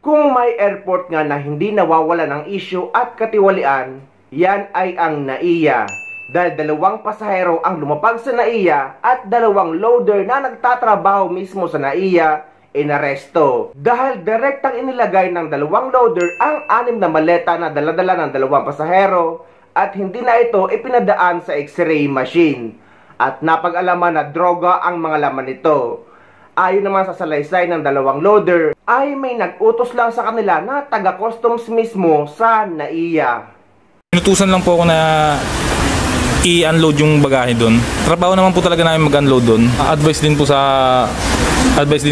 Kung may airport nga na hindi nawawala ng issue at katiwalian, yan ay ang NAIA. Dahil 2 pasahero ang lumapag sa NAIA at 2 loader na nagtatrabaho mismo sa NAIA inaresto. Dahil direktang inilagay ng 2 loader ang 6 na maleta na daladala ng 2 pasahero at hindi na ito ipinadaan sa x-ray machine. At napag-alaman na droga ang mga laman nito. Ayon naman sa salaysay ng 2 loader, ay may nag-utos lang sa kanila na taga-customs mismo sa NAIA. Inutusan lang po ako na i-unload yung bagahe doon. Trabaho naman po talaga namin mag-unload doon. Advice din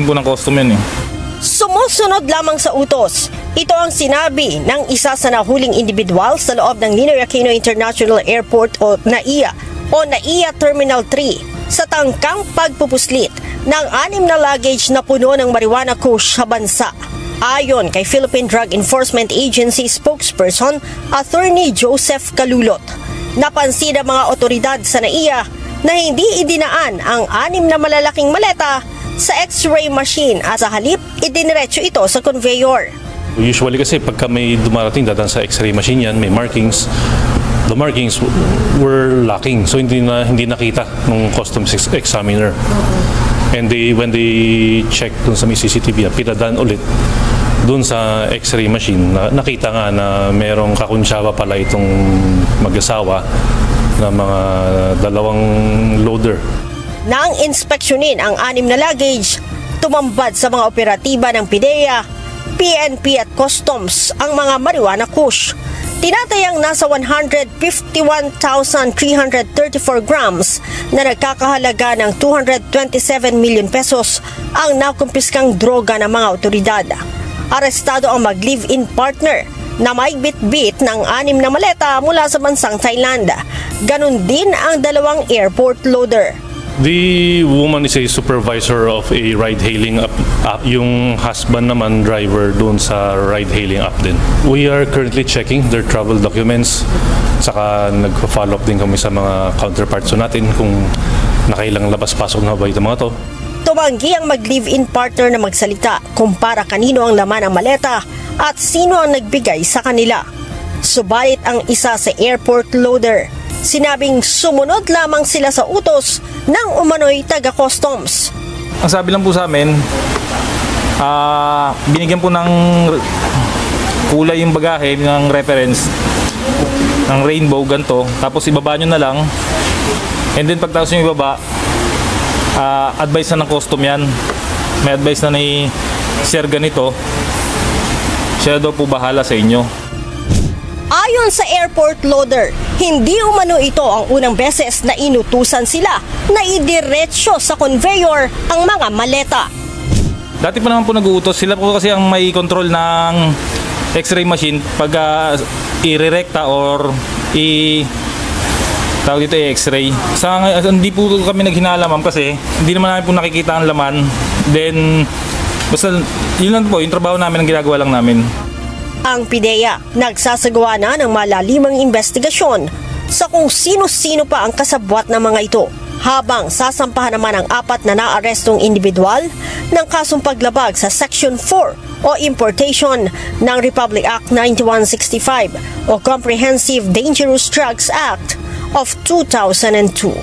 po ng custom yun eh. Sumusunod lamang sa utos. Ito ang sinabi ng isa sa nahuling individual sa loob ng Ninoy Aquino International Airport o NAIA Terminal 3 sa tangkang pagpupuslit ng 6 na luggage na puno ng marijuana kush sa bansa. Ayon kay Philippine Drug Enforcement Agency spokesperson Attorney Joseph Calulot, napansin ng mga otoridad sa NAIA na hindi idinaan ang 6 na malalaking maleta sa x-ray machine at sa halip idiniretso ito sa conveyor. Usually kasi pagka may dumarating dadaan sa x-ray machine yan, may markings. The markings were lacking, so hindi nakita ng customs examiner. And when they checked dun sa may CCTV, pinadaan ulit dun sa x-ray machine, nakita nga na merong kakuntsaba pala itong mag-asawa na mga 2 loader. Nang inspeksyonin ang 6 na luggage, tumambad sa mga operatiba ng PIDEA, PNP at Customs ang mga marijuana kush. Tinatayang nasa 151,334 grams na nagkakahalaga ng 227 million pesos ang nakumpiskang droga ng mga otoridad. Arestado ang mag-live-in partner na may bit-bit ng 6 na maleta mula sa bansang Thailand. Ganon din ang 2 airport loader. The woman is a supervisor of a ride-hailing app. Yung husband naman driver doon sa ride-hailing app din. We are currently checking their travel documents. Saka nag-follow up din kami sa mga counterparts natin kung nakailang labas-pasok na ba itong mga to. Tumanggi ang mag-live-in partner na magsalita kung para kanino ang laman ng maleta at sino ang nagbigay sa kanila. Subalit ang isa sa airport loader, sinabing sumunod lamang sila sa utos ng umano'y taga-customs. Ang sabi lang po sa amin, binigyan po ng kulay yung bagahe ng reference ng rainbow, ganito, tapos ibaba nyo na lang, and then pagtapos nyo ibaba, advice na ng custom yan. May advice na ni Sir ganito, siya daw po bahala sa inyo. Ayon sa airport loader, hindi umano ito ang unang beses na inutusan sila na idiretso sa conveyor ang mga maleta. Dati pa naman po nag-uutos, sila po kasi ang may control ng x-ray machine pag i-rerekta or tawag dito x-ray. Hindi po kami naghinala ma'am kasi hindi naman namin po nakikita ang laman. Then, basta yun lang po, yung trabaho namin ang ginagawa lang namin. Ang PIDEA nagsasagawa na ng malalimang investigasyon sa kung sino-sino pa ang kasabwat ng mga ito, habang sasampahan naman ang 4 na naarestong individual ng kasong paglabag sa Section 4 o Importation ng Republic Act 9165 o Comprehensive Dangerous Drugs Act of 2002.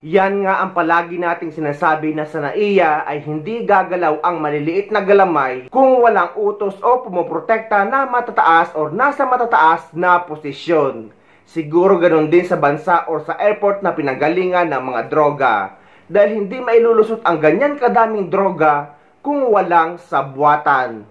Yan nga ang palagi nating sinasabi na sa NAIA ay hindi gagalaw ang maliliit na galamay kung walang utos o pumoprotekta na matataas o nasa matataas na posisyon. Siguro ganoon din sa bansa o sa airport na pinanggalingan ng mga droga. Dahil hindi mailulusot ang ganyan kadaming droga kung walang sabwatan.